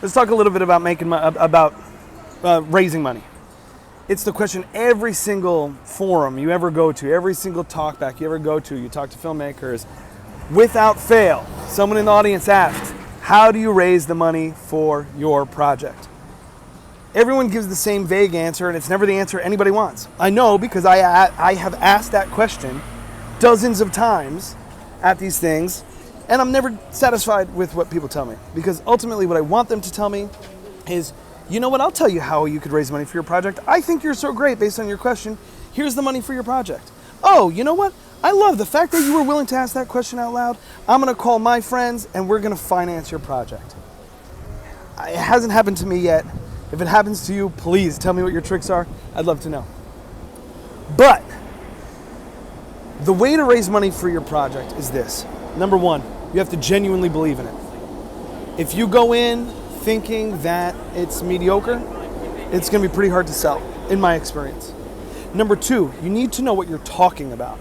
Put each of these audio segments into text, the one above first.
Let's talk a little bit about raising money. It's the question every single forum you ever go to, every single talkback you ever go to, you talk to filmmakers, without fail, someone in the audience asks, how do you raise the money for your project? Everyone gives the same vague answer, and it's never the answer anybody wants. I know because I have asked that question dozens of times at these things, and I'm never satisfied with what people tell me. Because ultimately what I want them to tell me is, you know what, I'll tell you how you could raise money for your project. I think you're so great based on your question. Here's the money for your project. Oh, you know what? I love the fact that you were willing to ask that question out loud. I'm gonna call my friends and we're gonna finance your project. It hasn't happened to me yet. If it happens to you, please tell me what your tricks are. I'd love to know. But the way to raise money for your project is this. Number one, you have to genuinely believe in it. If you go in thinking that it's mediocre, it's gonna be pretty hard to sell, in my experience. Number two, you need to know what you're talking about.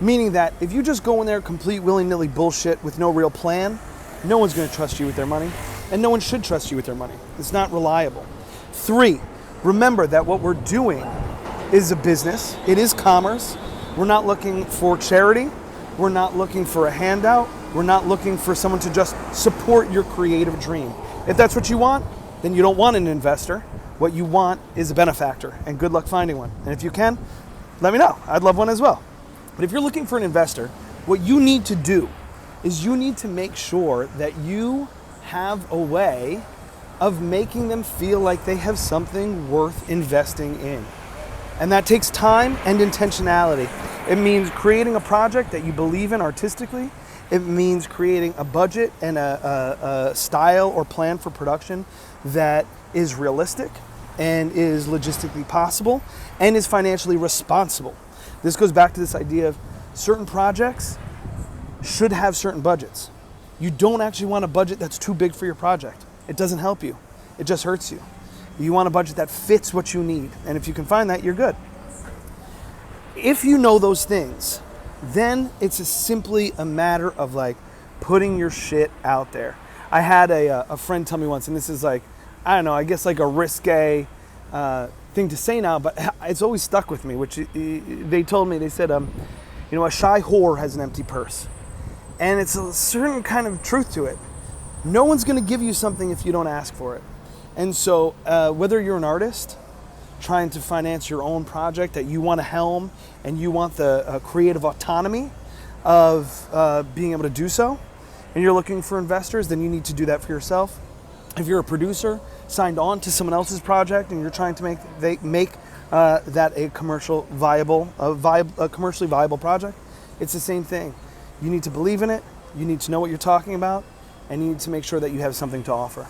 Meaning that if you just go in there complete willy-nilly bullshit with no real plan, no one's gonna trust you with their money, and no one should trust you with their money. It's not reliable. Three, remember that what we're doing is a business, it is commerce. We're not looking for charity, we're not looking for a handout, we're not looking for someone to just support your creative dream. If that's what you want, then you don't want an investor. What you want is a benefactor, and good luck finding one. And if you can, let me know. I'd love one as well. But if you're looking for an investor, what you need to do is you need to make sure that you have a way of making them feel like they have something worth investing in. And that takes time and intentionality. It means creating a project that you believe in artistically. It means creating a budget and a style or plan for production that is realistic and is logistically possible and is financially responsible. This goes back to this idea of certain projects should have certain budgets. You don't actually want a budget that's too big for your project. It doesn't help you. It just hurts you. You want a budget that fits what you need. And if you can find that, you're good. If you know those things, then it's simply a matter of like putting your shit out there. I had a friend tell me once, and this is like, I don't know, I guess like a risque thing to say now, but it's always stuck with me, which they told me, they said, you know, a shy whore has an empty purse. And it's a certain kind of truth to it. No one's gonna give you something if you don't ask for it. And so whether you're an artist trying to finance your own project that you want to helm and you want the creative autonomy of being able to do so, and you're looking for investors, then you need to do that for yourself. If you're a producer signed on to someone else's project and you're trying to make that a commercially viable project, it's the same thing. You need to believe in it, you need to know what you're talking about, and you need to make sure that you have something to offer.